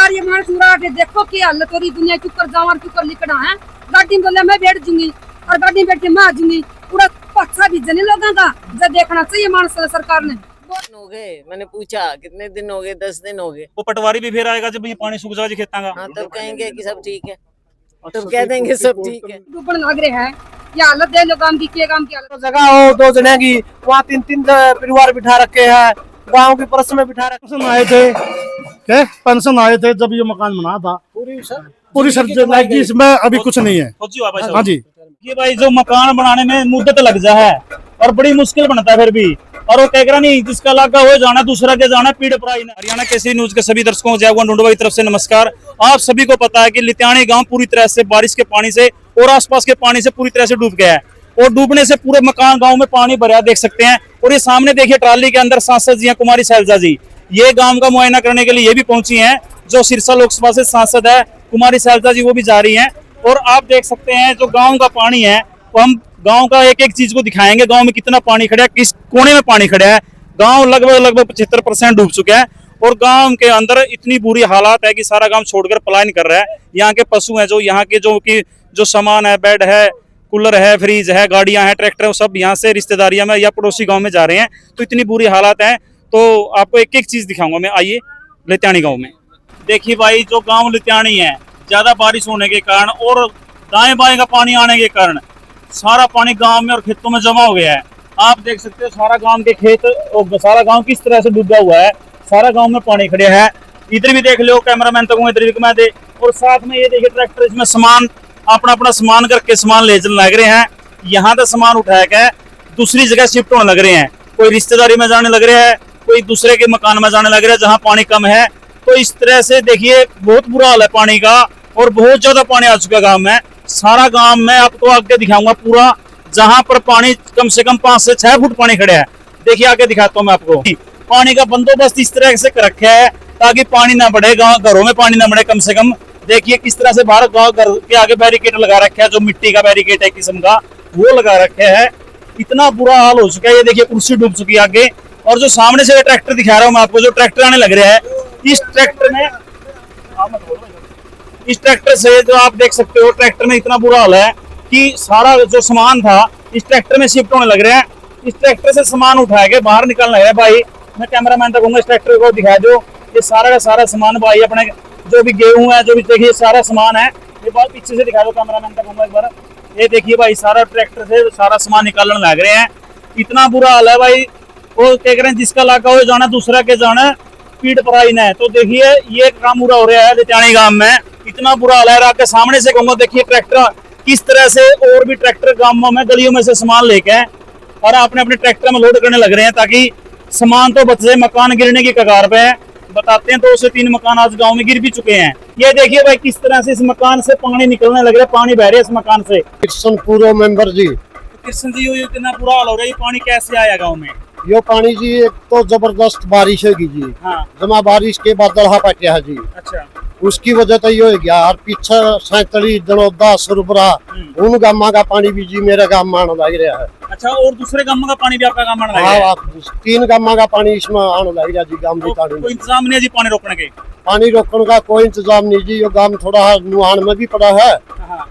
यार ये मानस उड़ा के देखो की हालत हो रही दुनिया की, ऊपर जावर के ऊपर लिखना है। गाड़ी में बोले मैं बैठ जूंगी और गाड़ी में बैठ के मैं आ जूंगी। पूरा पक्का भी जने लोगों का जब देखना चाहिए मानस सरकार ने। हो गए, मैंने पूछा कितने दिन हो गए, 10 दिन हो गए। वो पटवारी भी फिर आएगा जब ये पानी सूख जाएगा खेता का। हाँ, तब कहेंगे कि सब ठीक है, तब कह देंगे सब ठीक है। डूबन लग रहे हैं ये हालत दे लो काम की, क्या काम की हालत। जगह हो 2 जने की, वहाँ 3-3 परिवार बिठा रखे हैं, गांव की परस में बिठा रखे। पेंशन आए थे, पेंशन आए थे जब ये मकान बना था। पूरी सर इसमें अभी कुछ नहीं है। हाँ जी, ये भाई जो मकान बनाने में मुद्दत लग जा है और बड़ी मुश्किल बनता है फिर भी, और वो कह नहीं जिसका लागा हो जाना दूसरा के जाना पीड़ पराई। हरियाणा केसरी न्यूज के सभी दर्शकों को जयगुण ढूंढवा की तरफ से नमस्कार। आप सभी को पता है कि लित्याणी गांव पूरी तरह से बारिश के पानी से और आसपास के पानी से पूरी तरह से डूब गया है, और डूबने से पूरे मकान गांव में पानी भरा देख सकते हैं। और ये सामने देखिए ट्राली के अंदर सांसद जी हैं कुमारी शैलजा जी, ये गांव का मुआयना करने के लिए ये भी पहुंची हैं। जो सिरसा लोकसभा से सांसद है कुमारी शैलजा जी, वो भी जा रही हैं। और आप देख सकते हैं जो गाँव का पानी है, वो हम गांव का एक एक चीज को दिखाएंगे। गांव में कितना पानी खड़ा है, किस कोने में पानी खड़ा है। गांव लगभग 75% डूब चुका है, और गांव के अंदर इतनी बुरी हालात है कि सारा गांव छोड़कर पलायन कर रहा है। यहाँ के पशु हैं, जो यहाँ के जो सामान है, बेड है, कूलर है, फ्रिज है, गाड़ियां हैं, ट्रैक्टर है, सब यहाँ से रिश्तेदारियां में या पड़ोसी गांव में जा रहे हैं। तो इतनी बुरी हालात है। तो आपको एक एक चीज दिखाऊंगा मैं। आइए लित्याणी गाँव में। देखिए भाई, जो गाँव लित्याणी है, ज्यादा बारिश होने के कारण और दाएं बाएं का पानी आने के कारण सारा पानी गांव में और खेतों में जमा हो गया है। आप देख सकते हो सारा गांव के खेत और सारा गांव किस तरह से डूबा हुआ है। सारा गांव में पानी खड़े है। इधर भी देख लो, कैमरामैन तक इधर भी घुमा दे। और साथ में ये देखिए ट्रैक्टर इसमें सामान अपना सामान करके सामान ले लग रहे हैं। यहाँ से सामान उठाया गया दूसरी जगह शिफ्ट होने लग रहे हैं। कोई रिश्तेदारी में जाने लग रहे हैं, कोई दूसरे के मकान में जाने लग रहे हैं जहाँ पानी कम है। तो इस तरह से देखिए बहुत बुरा हाल है पानी का, और बहुत ज्यादा पानी आ चुका है गाँव में। सारा गांव में आपको आगे दिखाऊंगा पूरा, जहां पर पानी कम से कम 5 से 6 फुट पानी खड़ा है। देखिए आगे दिखाता हूं मैं आपको। पानी का बंदोबस्त इस तरह से कर रखा है ताकि पानी ना बढ़े, घरों में पानी ना बढ़े। कम से कम देखिए किस तरह से बाहर गाँव घर के आगे बैरिकेड लगा रखा है, जो मिट्टी का बैरिकेड है किस्म का, वो लगा रखा है। इतना बुरा हाल हो चुका है। ये देखिए कुर्सी डूब चुकी है आगे। और जो सामने से ट्रैक्टर दिखा रहा हूँ मैं आपको, जो ट्रैक्टर आने लग रहा है, इस ट्रैक्टर में जो आप देख सकते हो, ट्रैक्टर में इतना बुरा हाल है कि सारा जो सामान था इस ट्रैक्टर में शिफ्ट होने लग रहे हैं। इस ट्रैक्टर से सामान उठाया के बाहर निकलने लग रहा है। भाई मैं कैमरामैन तक कहूंगा इस ट्रैक्टर को दिखा दो। ये सारा का सारा सामान भाई अपने जो भी गेहूं है, जो भी देखिए सारा सामान है। ये बात पीछे से दिखा दो, कैमरामैन तक कहूंगा एक बार। ये देखिए भाई सारा ट्रैक्टर से सारा सामान निकालने लग रहे हैं। इतना बुरा हाल है भाई। वो कह रहे हैं जिसका लागा हो जाना दूसरा के जाना पीड़ पराई न है। तो देखिए ये काम पूरा हो रहा है लित्याणी गांव में। इतना बुरा हाल है। आपके सामने से कहूंगा, देखिए ट्रैक्टर किस तरह से, और भी ट्रैक्टर गांवों में गलियों में से सामान लेके और अपने ट्रैक्टर में लोड करने लग रहे हैं ताकि सामान तो बच जाए। मकान गिरने की कगार पे है। बताते हैं 2 से 3 मकान आज गांव में गिर भी चुके हैं। ये देखिए भाई किस तरह से इस मकान से पानी निकलने लग रहा है, पानी बह रहा है इस मकान से। कृष्ण पूर्व मेंबर जी। कृष्ण जी, इतना बुरा हाल हो रहा है, ये पानी कैसे आया गाँव में? यो पानी जी एक तो जबरदस्त बारिश होगी जी। हाँ। जमा बारिश के बाद दलहा पटिया है जी। अच्छा। उसकी वजह तो ये हो गया। और पीछे सैतड़ी दनौदा सुरबरा उन गामा का पानी भी जी मेरे गाँव में आने लग रहा है। अच्छा, और दूसरे गाँव का पानी भी आपका गाँव में आने लग रहा है? हाँ, 3 गामा का पानी इसमें आने लग रहा जी गाँव में। कोई इंतजाम नहीं है जी पानी रोकने के? पानी रोकने का कोई इंतजाम नहीं जी। यो गाँव थोड़ा नुहान में भी पड़ा है।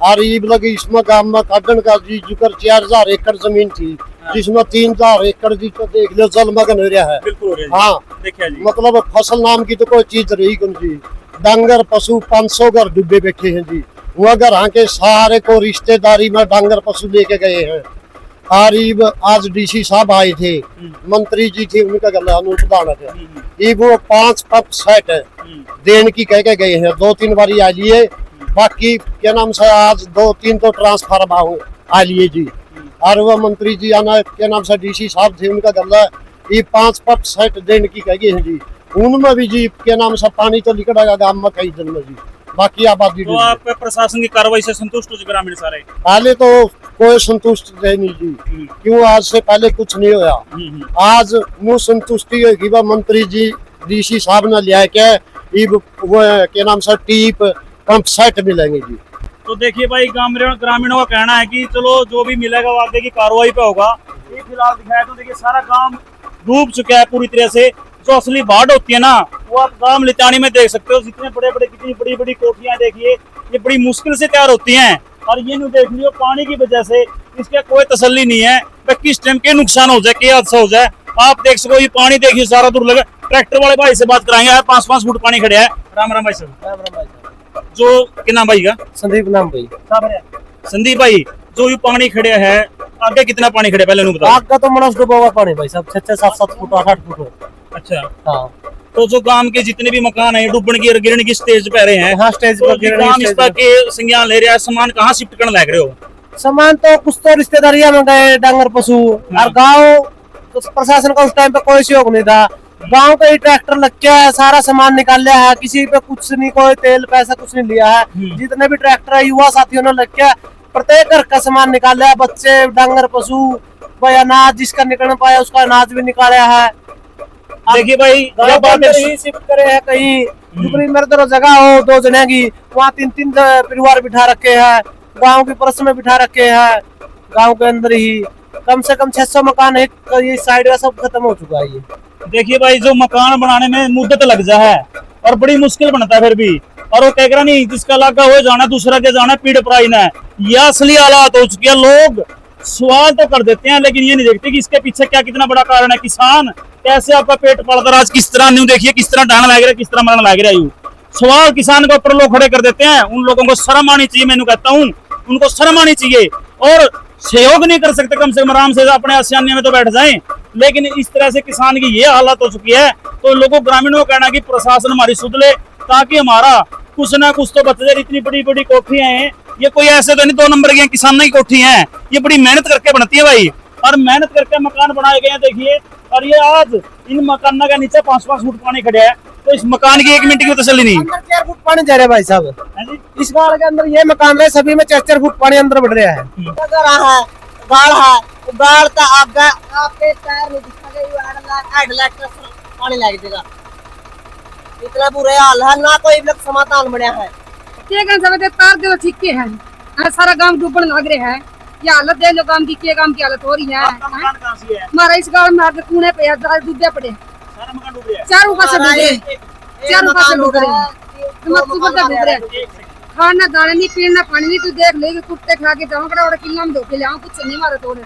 और ये लगे इसमें गाँव में काटन का जी जुकर 4000 एकड़ जमीन थी, जिसमें 3000 एकड़ जी तो देख लो जलमग्न हो रहा है। बिल्कुल। हाँ, देखिए जी। मतलब फसल नाम की तो कोई चीज रही कौन जी। डांगर पशु 500 घर डूबे बैठे हैं जी। वो घर आके सारे को रिश्तेदारी में डांगर पशु लेके गए हैं। और आज डीसी साहब आए थे, मंत्री जी थे, उनका गला प्रधान थे। वो 5 पंप सेट देने की कह के गए हैं। 2-3 बारी आ लिए। बाकी क्या नाम से आज 2-3 तो ट्रांसफार्म आ लिए जी। और वो मंत्री जी आना क्या नाम से डीसी साहब थे, उनका गला ये 5 पंप सेट देने की कह गए हैं जी। उनमें भी जी क्या नाम से पानी तो निकलेगा गाँव में कई दिन में जी। बाकी आबादी तो आप प्रशासन की कार्रवाई से संतुष्ट हो ग्रामीण सारे? पहले तो कोई संतुष्ट नहीं जी, क्यों आज से पहले कुछ नहीं होया। आज मुँह संतुष्टि होगी वह मंत्री जी डीसी साहब ने लिया के वो क्या नाम से टीप पंप सेट मिलेंगे जी। तो देखिए भाई ग्रामीणों का कहना है कि चलो जो भी मिलेगा वो आगे की कार्रवाई पे होगा। ये फिलहाल दिखाया तो देखिए सारा गांव डूब चुका है पूरी तरह से। जो असली बाढ़ होती है ना, वो आप गांव लितानी में देख सकते हो। जितने बड़े बड़े, कितनी बड़ी बड़ी कोठियां देखिए, ये बड़ी मुश्किल से तैयार होती हैं। और ये नहीं देख लियो, पानी की वजह से इसका कोई तसल्ली नहीं है कि किस टाइम के नुकसान हो जाए, क्या हादसा हो जाए। आप देख सको, ये पानी देखिए सारा दूर लगा। ट्रैक्टर वाले भाई से बात कराएंगे, 5-5 फुट पानी खड़े है। राम राम भाई साहब। जो क्या नाम भाई का? संदीप नाम भाई। संदीप भाई, जो ये पानी खड़े है, आगे कितना पानी खड़े पहले बताओ। आग का तो मनस डूबा हुआ पानी भाई साहब, 6-7 फुट 8 फुट। अच्छा, हाँ तो जो गांव के जितने भी मकान है डूबने की और गिरने की स्टेज पे रहे हैं, हाँ स्टेज तो पर गिरने गांव की इस स्टेज पर पर। के संज्ञान ले रहे हैं, सामान कहाँ शिफ्ट करने लग रहे हो? सामान तो कुछ तो रिश्तेदारियां में गए, डांगर पशु। और गांव तो प्रशासन का उस टाइम पे कोई सहयोग नहीं था। गांव का ही ट्रैक्टर लग के सारा सामान निकाल लिया है, किसी पे कुछ नहीं, कोई तेल पैसा कुछ नहीं लिया है। जितने भी ट्रैक्टर है युवा साथियों ने लग के प्रत्येक घर का सामान निकाल लिया। बच्चे, डांगर पशु, भाई अनाज जिसका निकल पाया उसका अनाज भी निकाला है। देखिए भाई, गांव ये के बात अंदर ही शिफ्ट करे हैं कहीं। दुबरी मेरे तरह जगह हो 2 जने की, वहाँ 3-3 परिवार बिठा रखे हैं। गांव की परस में बिठा रखे हैं। गांव के अंदर ही कम से कम 600 मकान एक ये साइड का सब खत्म हो चुका है। ये देखिए भाई, जो मकान बनाने में मुद्दत लग जा है और बड़ी मुश्किल बनता है फिर भी। और वो कह रहा नहीं, जिसका लागा हो जाना दूसरा के जाना पीड़ पराई ना है। यह असली हालात हो चुकी है। लोग सवाल तो कर देते हैं, लेकिन ये नहीं देखते कि इसके पीछे क्या कितना बड़ा कारण है। किसान कैसे आपका पेट पालता रहा, आज किस तरह न्यू देखिए, किस तरह डालना लग रहा है, किस तरह मरना लग रहा है। यू सवाल किसान के ऊपर लोग खड़े कर देते हैं। उन लोगों को शर्म आनी चाहिए, मैं कहता हूँ उनको शर्म आनी चाहिए। और सहयोग नहीं कर सकते, कम से कम आराम से अपने आसियाने में तो बैठ जाएं। लेकिन इस तरह से किसान की ये हालत हो चुकी है, तो लोगों ग्रामीणों को कहना कि प्रशासन हमारी सुध ले, ताकि हमारा कुछ ना कुछ तो बच जाए। इतनी बड़ी बड़ी कोठियां हैं, ये कोई ऐसे तो नहीं 2 नंबर की किसानों की कोठी हैं। ये बड़ी मेहनत करके बनती है भाई, और मेहनत करके मकान बनाए गए हैं देखिए। और ये आज इन मकानों के नीचे 5-5 फुट पानी खड़े है, तो इस मकान की 1 मिनट की तसल्ली नहीं। अंदर 4 फुट पानी जा रहा है भाई साहब। है जी? इस गाड़ के अंदर ये मकान है, सभी में 4-4 फुट पानी अंदर बढ़ रहा है। गाड़ है, गाड़ का आपके टायर नहीं दिखा, पानी लग जाएगा। इतना बुरे हाल है ना, कोई समाधान बढ़िया है। तार दे ठीक के है, सारा गांव डूबने लग रहे है। ये हालत देख लो गांव की, क्या गांव की हालत हो रही है। आपका मकान कहाँ से है? हमारा इस गांव में आके कूने पे डूबे पड़े, सारा मकान डूब गया है। चारों पास डूब रहे, चारों पास डूब रहे। खाना दाना नहीं, पीना पानी नहीं। तू देख ले, कुत्ते खा के जाऊं कड़ा, किला में धोके ले कुछ नहीं मारे तोड़े,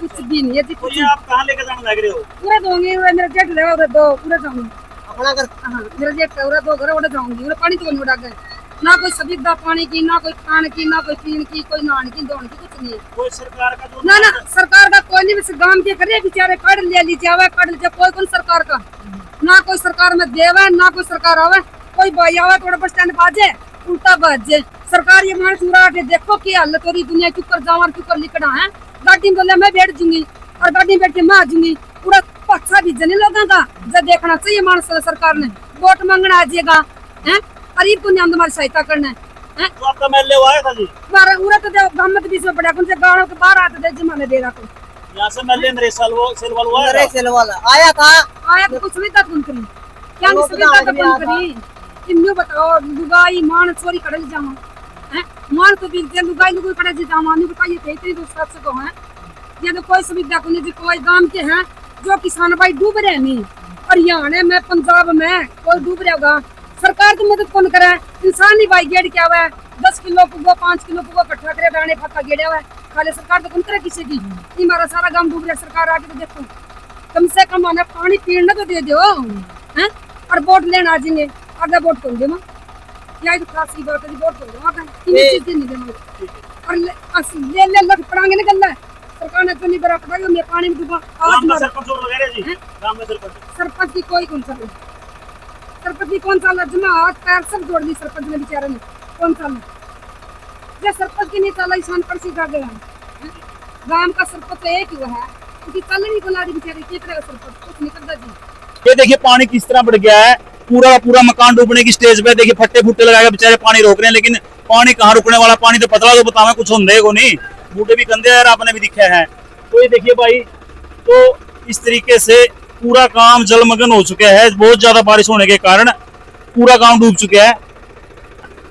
कुछ भी नहीं है जी। तो कुछ ये आप कहाँ लेके जाने लग रहे हो? पूरा दूंगी, मेरा जेठ ले उधर दो, पूरा जाऊंगी। अपना घर हाँ, मेरा जेठ है, दो घर उधर जाऊंगी। पानी तो नहीं उड़ा गए, ना कोई सुविधा पानी की, ना कोई खाने की, ना कोई पीने की, कोई नहाने की धोने की, कुछ नहीं है। कोई सरकार का जो ना ना, सरकार का कोई नहीं। बस गांव के करे बेचारे, काट लिया लीजिए, काट लीजिए। कोई कौन सरकार का, ना कोई सरकार में देवे, ना कोई सरकार आवे। कोई भाई आवे थोड़ा बस स्टैंड बाजे, उल्टा बाजे। सरकार ये मानस उड़ा के देखो की हालत हो रही दुनिया। चुकर जावर चुकर लिखना है, गाड़ी में बोले मैं बैठ जूंगी, और गाड़ी में बैठ के मैं आ जूंगी। पूरा पक्का भी जने लोगों का जब देखना चाहिए। मानस सरकार ने वोट मांगना आ जाएगा, गरीब को नहीं हमारी सहायता करना है। तो आपका महल्ले आया था जी? पूरा तो गमत बीच में पड़ा, कौन से गाँव के बाहर आते थे जमाने दे रहा को। यहाँ से महल्ले मेरे सेलवाल हुआ मेरे है। सेल वाला आया था। आया तो कुछ नहीं था कौन करी, क्या नहीं सुविधा था कौन करी। इन्हें बताओ, लुगाई मान चोरी कड़े जामा है, मान तो बिकते लुगाई लुगाई कड़े जामा नहीं बताइए थे इतनी दूसरा से को है। ये तो कोई सुविधा को नहीं, कोई गांव के हैं जो किसान भाई डूब रहे नहीं। हरियाणा में, पंजाब में कोई डूब रहा होगा, सरकार तो मदद कौन करे। इंसान ही भाई गेड़ क्या हुआ है, 10 किलो पुगो 5 किलो पुगो इकट्ठा करे, दाने फक्का गेड़ा हुआ है खाले। सरकार तो कौन करे किसी की। हमारा सारा गांव डूब रहा, सरकार आके तो देखो, कम से कम हमें पानी पीना तो दे दो हैं। और वोट लेना आ जाएंगे, आगे वोट कौन दे यही तो खास बात है, वोट कौन दे आगे चीज नहीं देंगे। और ले ले लग पड़ांगे ना गल्ला, सरकार ने तो नहीं बरा पड़ा मैं पानी में डूबा। सरपंच वगैरह जी, गांव में सरपंच की कोई कौन सा, सरपंच की कौन सा जमा हाथ पैर सब जोड़ दी सरपंच ने बेचारे ने। कौन सा ये सरपंच की नहीं चला, ईशान पर सीधा गया। गांव का सरपंच तो एक ही है, उसकी चल नहीं बुला रही बेचारे, क्या करेगा सरपंच, कुछ नहीं करता जी। ये देखिए पानी किस तरह बढ़ गया है, पूरा पूरा मकान डूबने की स्टेज पे। देखिए फट्टे फुट्टे लगाए बेचारे पानी रोक रहे हैं, लेकिन पानी कहाँ रुकने वाला। पानी तो पतला तो बतावे कुछ होंगे को नहीं, बूटे भी गंदे यार, आपने भी दिखा है। तो ये देखिए भाई, तो इस तरीके से पूरा काम जलमग्न हो चुका है। बहुत ज्यादा बारिश होने के कारण पूरा गांव डूब चुका है।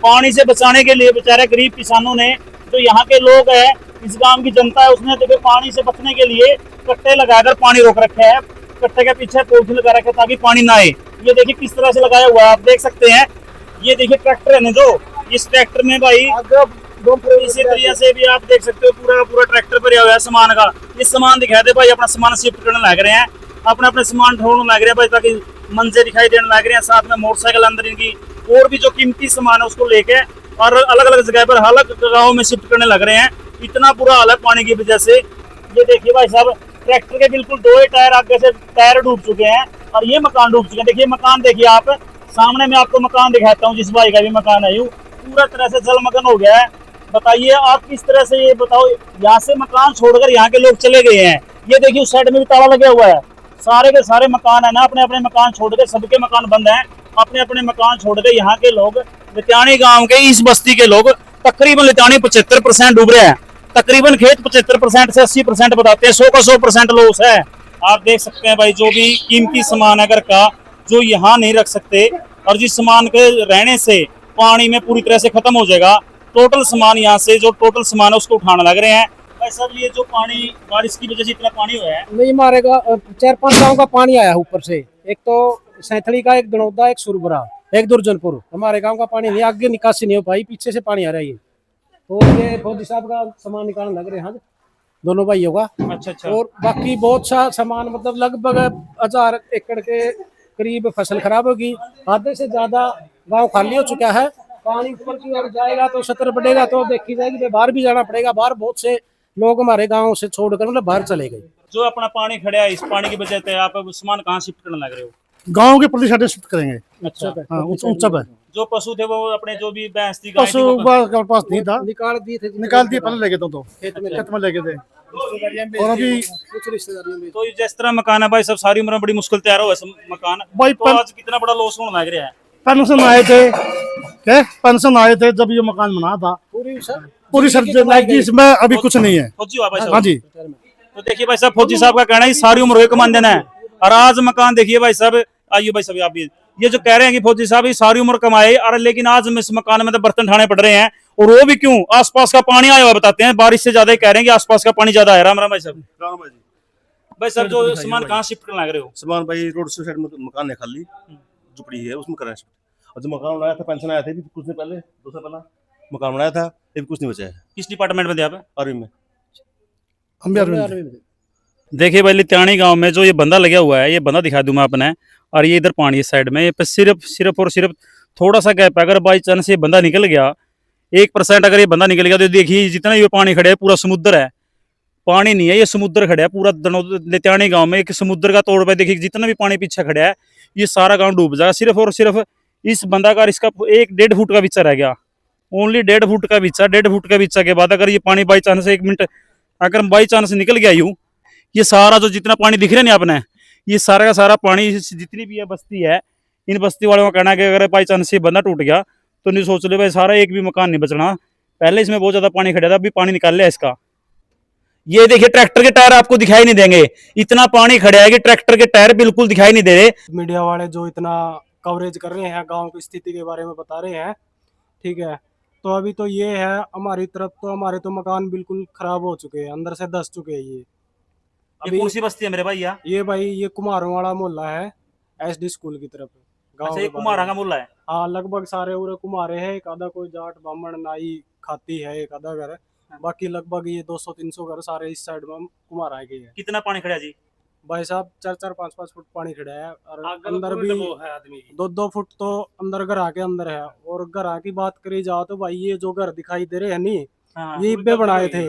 पानी से बचाने के लिए बेचारे गरीब किसानों ने, जो यहाँ के लोग हैं, इस गांव की जनता है, उसने देखो पानी से बचने के लिए कट्टे लगाकर पानी रोक रखे हैं। कट्टे के पीछे पॉलिथीन लगा रखे ताकि पानी ना आए। ये देखिए किस तरह से लगाया हुआ है, आप देख सकते हैं। ये देखिए ट्रैक्टर है ना, जो इस ट्रैक्टर में भाई इसी तरीके से भी आप देख सकते हो पूरा पूरा ट्रैक्टर भरा हुआ है सामान का। ये सामान दिखा दे भाई, अपना सामान शिफ्ट करने लग रहे हैं, अपना अपने सामान ढोने लग रहे हैं भाई, ताकि मंजे दिखाई देने लग रहे हैं। साथ में मोटरसाइकिल अंदर इनकी और भी जो कीमती सामान है उसको लेके और अलग अलग जगह पर अलग गाँव में शिफ्ट करने लग रहे हैं। इतना बुरा हाल है पानी की वजह से। ये देखिए भाई साहब, ट्रैक्टर के बिल्कुल 2 टायर आगे से टायर डूब चुके हैं और ये मकान डूब चुके हैं। देखिए मकान देखिए आप सामने, मैं आपको मकान दिखाता हूँ जिस भाई का भी मकान है, यूँ पूरा तरह से जलमग्न हो गया है। बताइए आप किस तरह से, ये बताओ, यहाँ से मकान छोड़कर यहाँ के लोग चले गए हैं। ये देखिए उस साइड में भी ताला लगा हुआ है। सारे के सारे मकान है ना, अपने अपने मकान छोड़ के, सबके मकान बंद हैं, अपने अपने मकान छोड़ के यहाँ के लोग, लित्यानी गांव के इस बस्ती के लोग तकरीबन लित्यानी 75% डूब रहे हैं। तकरीबन खेत 75% से 80% बताते हैं, 100 का 100% लॉस है। आप देख सकते हैं भाई, जो भी कीमती सामान है घर का जो यहाँ नहीं रख सकते, और जिस सामान के रहने से पानी में पूरी तरह से खत्म हो जाएगा, टोटल सामान यहाँ से जो टोटल सामान है उसको उठाने लग रहे हैं भाई साहब। ये जो पानी बारिश की वजह से इतना पानी हुआ है, नहीं मारेगा, 4-5 गांव का पानी आया ऊपर से, एक तो सैंथली का, एक दनौदा, एक सुरबरा, एक दुर्जनपुर। हमारे गांव का पानी नहीं, आगे निकासी नहीं हो पाई, पीछे से पानी आ रहा है। ये तो ये फौजी साहब का सामान निकालने लग रहे हैं दोनों भाइयों का। अच्छा। और बाकी बहुत सा सामान, मतलब लगभग 1000 एकड़ के करीब फसल खराब होगी। आधे से ज्यादा गांव खाली हो चुका है। पानी ऊपर की ओर जाएगा तो सतर बढ़ेगा तो देखी जाएगी, बाहर भी जाना पड़ेगा। बाहर बहुत से लोग हमारे गांव से छोड़कर मतलब बाहर चले गए। जो अपना पानी खड़ा है, इस पानी की वजह से आप अब सामान कहाँ शिफ्ट करने लग रहे हो? गांव के पुलिस अड्डे शिफ्ट करेंगे। अच्छा। हाँ, ऊंचा पे। जो पशु थे वो अपने, जो भी भैंस थी, गाय थी, पशु वो के पास नहीं था, निकाल दिए थे, निकाल दिए, पहले लेके तो खेत में लेके थे। और अभी कुछ रिश्तेदारियों में तो जिस तरह मकान है भाई सब, सारी उम्र में बड़ी मुश्किल तैयार हुआ है मकान। भाई तो आज कितना बड़ा लॉस होने लग रहा है। पेंशन आए थे, क्या पेंशन आए थे जब ये मकान बना था, पूरी सब्जी लाइक इसमें अभी कुछ नहीं है। फौजी हुआ भाई साहब। हाँ जी, तो देखिए भाई साहब, फौजी साहब का कहना है सारी उम्र कमान देना है, और आज मकान देखिए भाई साहब। आइए भाई साहब, आप भी ये जो कह रहे हैं कि फौजी साहब ये सारी उम्र कमाए, और लेकिन आज इस मकान में तो बर्तन ठाने पड़ रहे हैं। और वो भी क्यों? आसपास का पानी आया हुआ, बताते हैं बारिश से ज्यादा ही कह रहे हैं कि आसपास का पानी ज्यादा है। राम राम भाई साहब। भाई साहब, जो सामान कहाँ शिफ्ट करने लग रहे हो? सामान भाई रोड से साइड में मकान है खाली, झुपड़ी है, उसमें करा। और जो मकान बनाया था, पेंशन आया था कुछ दिन पहले, 2 साल पहले मकान बनाया था, ये भी कुछ नहीं बचा है। किस डिपार्टमेंट में थे आप? आर्मी में। हम भी आर्मी में। देखिए भाई, लित्यानी गांव में जो ये बंदा लगा हुआ है, ये बंदा दिखा दूं मैं अपने, और ये इधर पानी इस साइड में, ये पे सिर्फ और सिर्फ थोड़ा सा गैप है। अगर बाई चांस ये बंदा निकल गया, 1% अगर ये बंदा निकल गया, तो देखिए जितना ये पानी खड़ा है पूरा समुद्र है, पानी नहीं है, ये समुद्र खड़ा है पूरा। लित्यानी गांव में एक समुद्र का तोड़ पे देखिए, जितना भी पानी पीछे खड़ा है, ये सारा गांव डूब जाएगा। सिर्फ और सिर्फ इस बंदा का, इसका 1-1.5 फुट का बिच्चा रह गया, ओनली 1.5 फुट का बिच्चा। 1.5 फुट का बिच्चा के बाद अगर ये पानी बाई चांस 1 मिनट अगर बाई चांस निकल गया यूं, ये सारा जो जितना पानी दिख रहा है ना आपने, ये सारा का सारा पानी, जितनी भी ये बस्ती है, इन बस्ती वालों का कहना है कि अगर बाई चांस ये बंदा टूट गया तो नहीं, सोच लो भाई सारा एक भी मकान नहीं बचना। पहले इसमें बहुत ज्यादा पानी खड़ा था, अभी पानी निकाल लिया इसका। ये देखिए ट्रैक्टर के टायर आपको दिखाई नहीं देंगे, इतना पानी खड़ा है कि ट्रैक्टर के टायर बिल्कुल दिखाई नहीं दे रहे। मीडिया वाले जो इतना कवरेज कर रहे हैं, गांव की स्थिति के बारे में बता रहे हैं, ठीक है, तो अभी तो ये है हमारी तरफ, तो हमारे तो मकान बिल्कुल खराब हो चुके हैं, अंदर से धस चुके हैं। ये अभी कौन सी बस्ती है मेरे भाई? ये भाई ये कुम्हारों वाला मोहल्ला है, SD स्कूल की तरफ गांव अच्छा, के ये बाहर। कुम्हारा का मोहल्ला है। हाँ, लगभग सारे उरे कुम्हारे हैं, एक आधा कोई जाट ब्राह्मण नाई खाती है, एक आधा घर, बाकी लगभग ये 200-300 घर सारे इस साइड में कुम्हार आए गए हैं। कितना पानी खड़ा है जी? भाई साहब 4-4, 5-5 फुट पानी खड़ा है, और अंदर भी 2-2 फुट तो अंदर घर आके अंदर है। और घर की बात करी जाओ तो भाई ये जो घर दिखाई दे रहे हैं नी, ये इब्बे बनाए थे।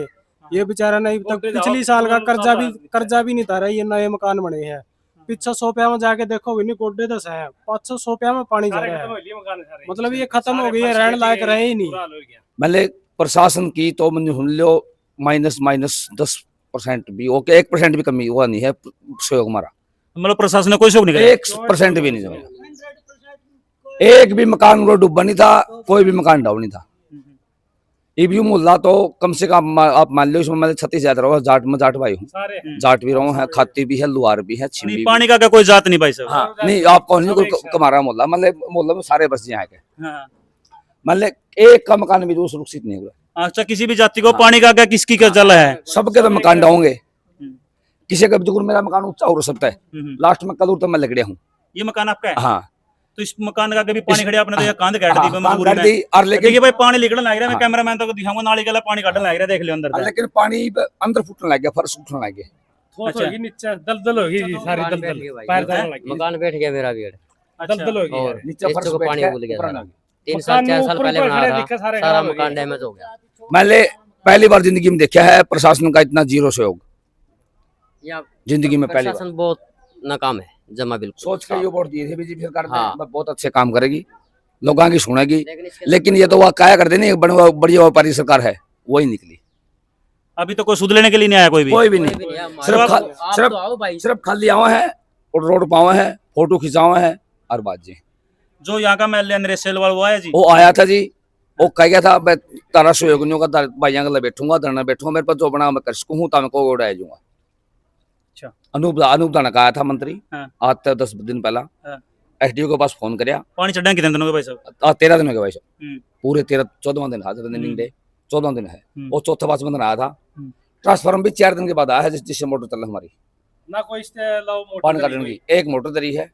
ये बेचारा नहीं तक पिछली साल का कर्जा भी नहीं तारा, ये नए मकान बने हैं। पीछे सोपिया में जाके देखो, नहीं गोड्डे 10 है, 500 सोपिया में पानी जा रहा है। मतलब ये खत्म हो गई है, रहने लायक रहे ही नहीं। मतलब प्रशासन की तो सुन लो, -10% भी ओके, 1% भी कमी हुआ नहीं है सहयोग हमारा। मतलब प्रशासन ने कोई सहयोग नहीं किया? 1% भी नहीं जमा। एक भी मकान डूबा नहीं था, कोई भी मकान डाउन नहीं था। ईबीयू मोहल्ला तो कम से कम आप मान लो, इसमें मैं 36 जात रहा हूँ, जाट भाई हूँ, जाट भी रहा हूँ, खाती भी है, लुहार भी है, छिंदी भी। पानी का कोई जात नहीं भाई साहब? हाँ, नहीं आपको नहीं, कमारा मोहल्ला, मतलब मोहल्ला में सारे बस यहाँ के, मतलब एक का मकान भी जो सुरक्षित नहीं हुआ। अच्छा, किसी भी जाति को पानी का क्या किसकी क्या जल है? सबके तो मकान डाउंगे, किसी का भी जो मेरा मकान ऊंचा हो सकता है, लास्ट में कल तो मैं लग गया हूँ। ये मकान आपका है? हाँ तो इस मकान का कभी पानी खड़े आपने तो ये कांध काट दी हाँ, मजबूरी कर में। दी, और लेकिन देखिए भाई पानी निकलने लग रहा है, मैं हाँ। कैमरामैन तो दिखाऊंगा, नाली का पानी काटने लग रहा है, देख लियो अंदर से। लेकिन पानी अंदर फूटने लग गया, फर्श फूटने लग गया। अच्छा नीचे दलदल होगी जी, सारी दलदल पैर जाने लगी। मकान बैठ गया मेरा भी। दलदल होगी और नीचे फर्श को बैठ पानी गया, उबल गया ऊपर सारा। आ गया। 3 साल 4 साल पहले बना था, सारा मकान डैमेज हो गया। मैंने पहली बार जिंदगी में देखा है प्रशासन का इतना जीरो सहयोग, या जिंदगी में पहली बार। प्रशासन बहुत नाकाम है, जमा बिल्कुल। सोच के ये वोट दिए थे बीजेपी सरकार ने, हाँ। बहुत अच्छे काम करेगी, लोगों की सुनेगी, लेकिन इसके लेकिन ये तो वह क्या करते नहीं, बड़ी व्यापारी सरकार है, वही निकली। अभी तो कोई सुध लेने के लिए नहीं आया कोई भी? कोई भी नहीं, सिर्फ सिर्फ खाली आवा है और रोड पावा है, फोटो खिंचावा है और बात जी। जो यहाँ का एमएलए नरेश सेलवाल वो आया जी? वो आया था जी, वो कह गया था मैं तारा सहयोग नहीं होगा, भाइयों के लिए बैठूंगा, धरना बैठूंगा, मेरे पास जो बना मैं कर सकूँ हूँ, तो मैं को उड़ाया जाऊंगा। अच्छा। अनूप दाना का आया था मंत्री, हाँ। आज तक 10 दिन पहला हाँ। एसडीओ के पास फोन कराया। पानी चढ़ा कितने दिनों के भाई साहब? 13 दिन हो गए भाई साहब, हम्म। पूरे 14वां दिन हाजिर दिन डे 14वां दिन है, हम्म। और चौथा 5वां दिन आया था। हम्म। ट्रांसफार्मर भी 4 दिन के बाद आया है, जिससे मोटर चल हमारी ना कोई पानी काटने की एक मोटर दरी है।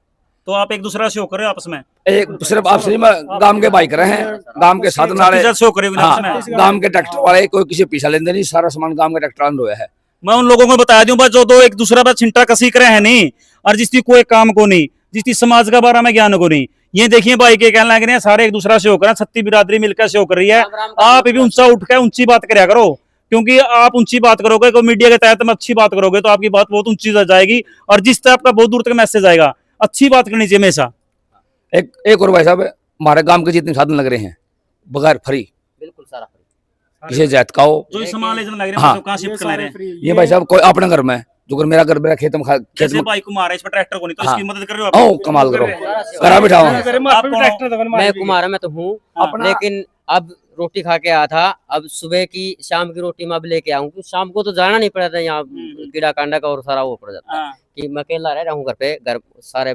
तो आप एक दूसरा शो कर रहे हो आपस में? एक सिर्फ आप सही में गांव के बाइक रहे हैं, गांव के साधन वाले, शो करे हुए आपस में? हाँ, गांव के ट्रैक्टर वाले, कोई किसी पीछा लेंदे नहीं, सारा सामान गांव के ट्रैक्टर आंद हुआ है। मैं उन लोगों को बता दूं जो दो एक दूसरा पर छिंटा कसी करे है नहीं, और जिसकी कोई काम को नहीं, जिसकी समाज का बारे में ज्ञान को नहीं। ये देखिए भाई के कहने लग रहे हैं, सारे एक दूसरा शो कर रहे हैं, छत्ती बिरादरी मिलकर शो कर रही है। आप भी ऊंचा उठ कर ऊंची बात करया करो, क्योंकि आप ऊंची बात करोगे तो मीडिया के तहत में अच्छी बात करोगे तो आपकी बात बहुत ऊंची जाएगी, और जिस तरह आपका बहुत दूर तक मैसेज आएगा। अच्छी बात करनी चाहिए हमेशा। एक और भाई साहब, हमारे गांव के जितने साधन लग रहे हैं बगैर फ्री, बिल्कुल सारा किसी जात का हो, जो सामान ले लग रहे हैं, हाँ। तो कहां शिफ्ट कर रहे हैं? ये भाई साहब कोई अपने घर में, जो घर मेरा घर मेरा खेत में जैसे भाई कुमार है, इस पर ट्रैक्टर को नहीं, तो हाँ। इसकी मदद कर रहे हो आप? ओ कमाल करो, करा बिठाओ। मैं कुमार मैं तो हूँ, लेकिन अब रोटी खा के आया था, अब सुबह की शाम की रोटी मैं अब लेके आऊँ, शाम को तो जाना नहीं पड़ा था यहाँ, कीड़ा कांडा का और सारा वो पड़ जाता है कि मैं अकेला रह रहा हूँ घर पे, घर सारे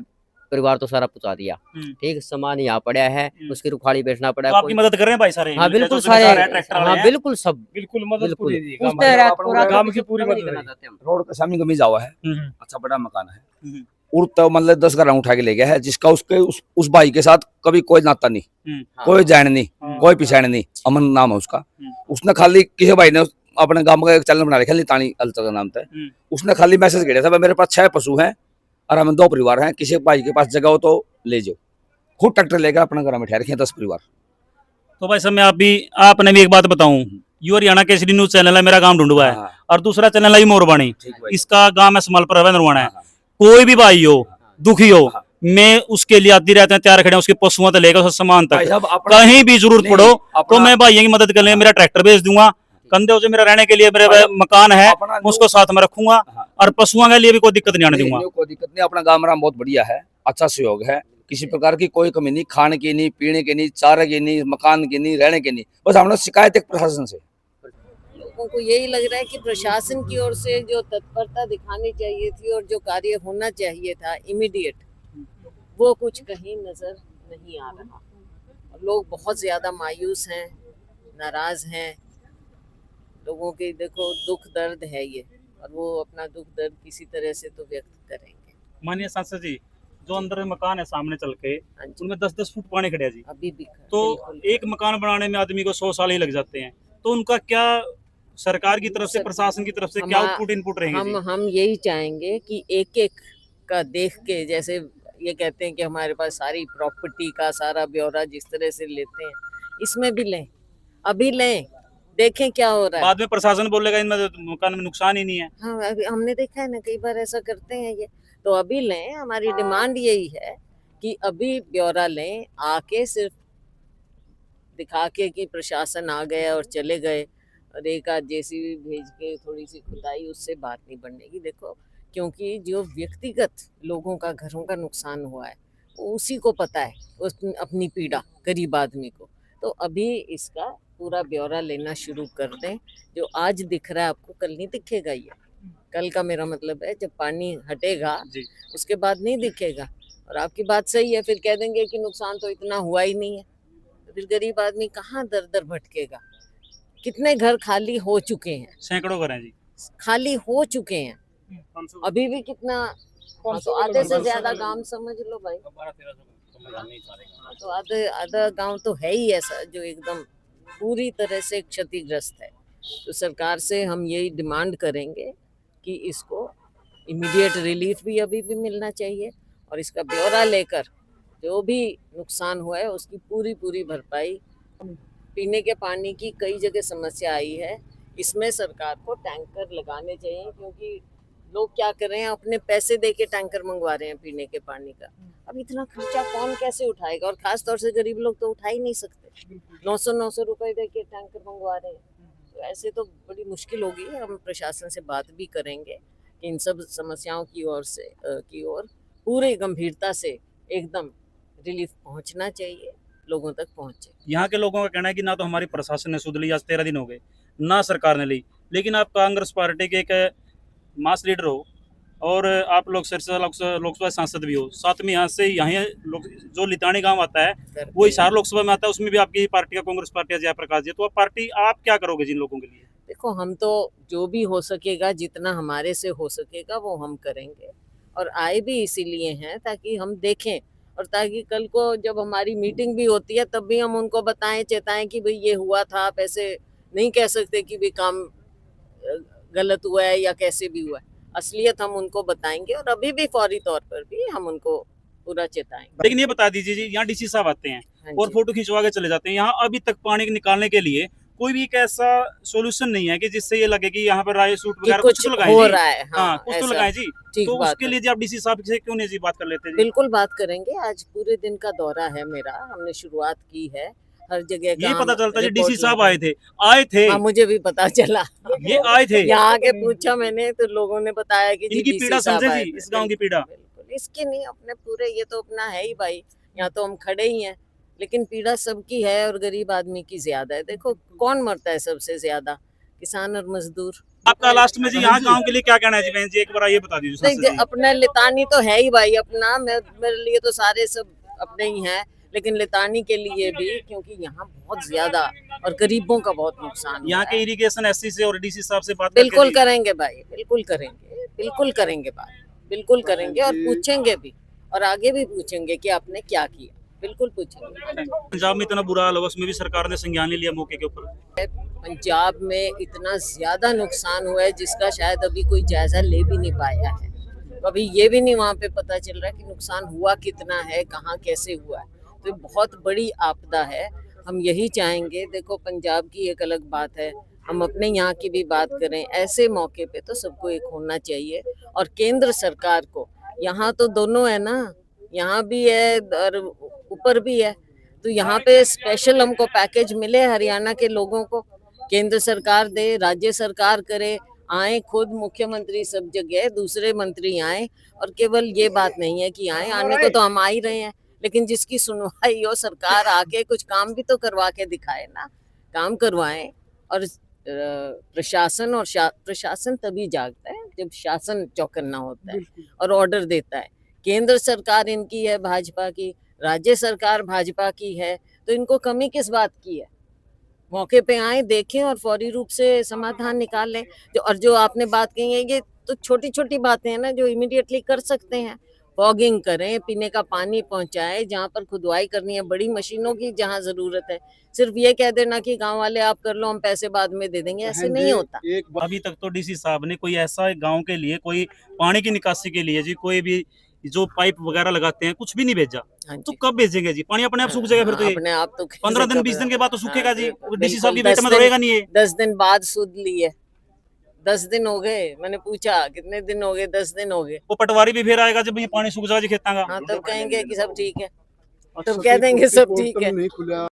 परिवार तो सारा पहुंचा दिया, ठीक, सामान यहाँ पड़ा है, उसकी रुखाड़ी बेचना पड़ा है। तो आपकी मदद कर रहे हैं भाई सारे? हाँ बिल्कुल सारे, हाँ बिल्कुल सब, बिल्कुल मदद पूरी दी, गांव की पूरी मदद। रोड के सामने गमी जावा है, अच्छा बड़ा मकान है, और तो मतलब 10 घर उठा के ले गया है, जिसका उसके उस भाई के साथ कभी कोई नाता नहीं, कोई जान नहीं, कोई पिछाड़ नहीं, अमन नाम है उसका। उसने खाली किसी भाई ने अपने गांव का एक चैनल बना रखा है, तानी अलता का नाम था, उसने खाली मैसेज किया था, मेरे पास 6 पशु हैं और हमें 2 परिवार हैं, किसी भाई के पास जगह हो तो ले जाओ। खुद ट्रैक्टर लेकर अपने घर में ठहर रखे 10 परिवार। तो भाई साहब आपने भी एक बात बताऊं, you Haryana Kesari news channel है, मेरा गांव ढूंढुआ है, और दूसरा चैनल है मोरबाणी, इसका गांव है समालपुर है नरवाना। कोई भी भाई हो, दुखी हो, मैं उसके लिए आती रहते हैं, तैयार खड़े हैं, उसके पशुओं से लेकर सामान तक, कहीं भी जरूरत पड़ो तो मैं भाइयों की मदद करने, मेरा ट्रैक्टर भेज दूंगा, कंधे से मेरा रहने के लिए मेरे मकान है, उसको साथ में रखूंगा, और पशुओं के लिए भी कोई दिक्कत नहीं आने दूंगा। कोई दिक्कत नहीं, अपना गांव राम बहुत बढ़िया है, अच्छा सहयोग है, किसी प्रकार की कोई कमी नहीं, खाने की नहीं, पीने की नहीं, चारे की नहीं, मकान की नहीं, रहने की नहीं, बस हमने शिकायत एक प्रशासन से। लोगों को यही लग रहा है कि प्रशासन की ओर से जो तत्परता दिखानी चाहिए थी और जो कार्य होना चाहिए था इमीडिएट, वो कुछ कहीं नजर नहीं आ रहा। लोग बहुत ज्यादा मायूस हैं, नाराज हैं, लोगों के देखो दुख दर्द है ये, और वो अपना दुख दर्द किसी तरह से तो व्यक्त करेंगे। माननीय सांसद जी, जो अंदर मकान है सामने चल के, उनमें 10-10 फुट पानी खड़े जी, अभी भी तो एक मकान बनाने में आदमी को 100 साल ही लग जाते हैं, तो उनका क्या सरकार की तरफ से, प्रशासन की तरफ से क्या आउटपुट इनपुट रहेंगे? हम यही चाहेंगे कि एक एक का देख के, जैसे ये कहते हैं कि हमारे पास सारी प्रॉपर्टी का सारा ब्यौरा जिस तरह से लेते हैं, इसमें भी लें, अभी लें, देखें क्या हो रहा है। बाद में प्रशासन बोलेगा इनमें मकान में नुकसान ही नहीं है। हाँ, अभी हमने देखा है ना, कई बार ऐसा करते हैं ये, तो अभी लें, हमारी डिमांड यही है कि अभी ब्यौरा लें, आके सिर्फ दिखा के कि प्रशासन आ गया और चले गए, और एक आध जेसीबी भेज के थोड़ी सी खुदाई, उससे बात नहीं बननेगी। देखो, क्योंकि जो व्यक्तिगत लोगों का, घरों का नुकसान हुआ है, उसी को पता है, उस अपनी पीड़ा गरीब आदमी को। तो अभी इसका पूरा ब्यौरा लेना शुरू कर दें। जो आज दिख रहा है आपको, कल नहीं दिखेगा। ये कल का मेरा मतलब है, जब पानी हटेगा उसके बाद नहीं दिखेगा। और आपकी बात सही है, फिर कह देंगे कि नुकसान तो इतना हुआ ही नहीं है, तो फिर गरीब आदमी कहाँ दर दर भटकेगा। कितने घर खाली हो चुके हैं, सैकड़ों घर हैं जी, खाली हो चुके हैं, अभी भी कितना, हाँ, तो आधे से ज्यादा गांव समझ लो भाई। हाँ, तो आधा गांव तो है ही ऐसा जो एकदम पूरी तरह से क्षतिग्रस्त है। तो सरकार से हम यही डिमांड करेंगे कि इसको इमीडिएट रिलीफ भी अभी भी मिलना चाहिए, और इसका ब्यौरा लेकर जो भी नुकसान हुआ है उसकी पूरी भरपाई। पीने के पानी की कई जगह समस्या आई है, इसमें सरकार को टैंकर लगाने चाहिए, क्योंकि लोग क्या कर रहे हैं, अपने पैसे दे के टैंकर मंगवा रहे हैं पीने के पानी का। अब इतना खर्चा कौन कैसे उठाएगा, और खास तौर से गरीब लोग तो उठा ही नहीं सकते। 900 रुपए दे के टैंकर मंगवा रहे हैं, तो ऐसे तो बड़ी मुश्किल होगी। हम प्रशासन से बात भी करेंगे कि इन सब समस्याओं की ओर पूरी गंभीरता से एकदम रिलीफ पहुंचना चाहिए, लोगों तक पहुंचे। यहाँ के लोगों का कहना है कि ना तो हमारी प्रशासन ने सुध ली, आज 13 दिन हो गए, ना सरकार ने ली। लेकिन आप कांग्रेस पार्टी के एक मास लीडर हो और आप लोग सिरसा लोकसभा सांसद भी हो, साथ में यहाँ से यहाँ जो लितानी गांव आता है वो हिसार लोकसभा में आता है, उसमें भी आपकी पार्टी का कांग्रेस पार्टी है जयप्रकाश जी। तो आप क्या करोगे जिन लोगों के लिए? देखो, हम तो जो भी हो सकेगा, जितना हमारे से हो सकेगा वो हम करेंगे, और आए भी इसीलिए हैं ताकि हम देखें, और ताकि कल को जब हमारी मीटिंग भी होती है तब भी हम उनको बताएं, चेताएं कि भाई ये हुआ था। आप ऐसे नहीं कह सकते कि भाई काम गलत हुआ है या कैसे भी हुआ है। असलियत हम उनको बताएंगे, और अभी भी फौरी तौर पर भी हम उनको पूरा चेताएंगे। लेकिन ये बता दीजिए जी, यहाँ डीसी साहब आते हैं और फोटो खिंचवा के चले जाते हैं, यहाँ अभी तक पानी निकालने के लिए कोई भी एक ऐसा सॉल्यूशन नहीं है कि जिससे ये लगे कि यहाँ पर राय सूट वगैरह कुछ तो लगाएं हो रहा है। हाँ, कुछ तो लगाएं जी। तो बात उसके लिए जी आप डीसी साहब से क्यों नहीं जी बात कर लेते जी? बिल्कुल बात करेंगे। आज पूरे दिन का दौरा है मेरा, हमने शुरुआत की है हर जगह। ये पता चलता है डीसी साहब आए थे। हाँ, मुझे भी पता चला। ये आए थे, यहाँ आके पूछा मैंने तो लोगों ने बताया कि इनकी पीड़ा समझे जी, इस गाँव की पीड़ा। बिल्कुल, इसकी नहीं, अपने पूरे, ये तो अपना है ही भाई, यहाँ तो हम खड़े ही हैं। लेकिन पीड़ा सबकी है, और गरीब आदमी की ज्यादा है। देखो कौन मरता है सबसे ज्यादा, किसान और मजदूर। आपका लास्ट में जी यहाँ गांव के लिए क्या कहना है जी बहन जी, एक बार ये बता दीजिए। अपना लितानी तो है ही भाई अपना, मेरे लिए तो सारे सब अपने ही हैं, लेकिन लितानी के लिए भी, क्योंकि यहाँ बहुत ज्यादा और गरीबों का बहुत नुकसान। यहाँ के इरिगेशन एससी से और डीसी साहब से बात बिल्कुल करेंगे भाई, बिल्कुल करेंगे बात, बिल्कुल करेंगे, और पूछेंगे भी, और आगे भी पूछेंगे कि आपने क्या किया, बिल्कुल पूछेंगे। पंजाब में इतना बुरा हाल हुआ, उसमें भी सरकार ने संज्ञान नहीं लिया मौके के ऊपर। पंजाब में इतना ज्यादा नुकसान हुआ है जिसका शायद अभी कोई जायजा ले भी नहीं पाया है। तो अभी ये भी नहीं वहाँ पे पता चल रहा है कि नुकसान हुआ कितना है, कहाँ कैसे हुआ है। तो बहुत बड़ी आपदा है। हम यही चाहेंगे, देखो पंजाब की एक अलग बात है, हम अपने यहाँ की भी बात करें, ऐसे मौके पे तो सबको एक होना चाहिए। और केंद्र सरकार को, यहाँ तो दोनों है ना, यहाँ भी है और ऊपर भी है, तो यहाँ पे स्पेशल हमको पैकेज मिले हरियाणा के लोगों को, केंद्र सरकार दे, राज्य सरकार करे, आए खुद मुख्यमंत्री सब जगह, दूसरे मंत्री आए, और केवल ये बात नहीं है कि आने को तो हम आ ही रहे हैं, लेकिन जिसकी सुनवाई हो, सरकार आके कुछ काम भी तो करवा के दिखाए ना, काम करवाएं। और प्रशासन तभी जागता है जब शासन चौकन्ना होता है और ऑर्डर देता है। केंद्र सरकार इनकी है भाजपा की, राज्य सरकार भाजपा की है, तो इनको कमी किस बात की है? मौके पे आए, देखें और फौरी रूप से समाधान निकाल लें। जो आपने बात कही है, ये तो छोटी छोटी बातें हैं ना जो इमीडिएटली कर सकते हैं। फॉगिंग करें, पीने का पानी पहुंचाएं, जहाँ पर खुदवाई करनी है, बड़ी मशीनों की जहाँ जरूरत है। सिर्फ ये कह देना कि गांव वाले आप कर लो, हम पैसे बाद में दे देंगे, ऐसे नहीं होता। अभी तक तो डीसी साहब ने कोई ऐसा गांव के लिए, कोई पानी की निकासी के लिए जी, कोई भी जो पाइप वगैरह लगाते हैं, कुछ भी नहीं भेजा। तो कब भेजेंगे जी? पानी अपने आप सूख जाएगा फिर तो, अपने आप तो 15 दिन 20 दिन के बाद तो सूखेगा जी। डीसी साहब की वेट में रहेगा नहीं है। 10 दिन बाद सुध लिए, 10 दिन हो गए, मैंने पूछा कितने दिन हो गए, 10 दिन हो गए। वो पटवारी भी फिर आएगा जब ये पानी सूख जाएगा जी खेतां का। हाँ, तब कहेंगे कि सब ठीक है, तब कह देंगे सब ठीक है।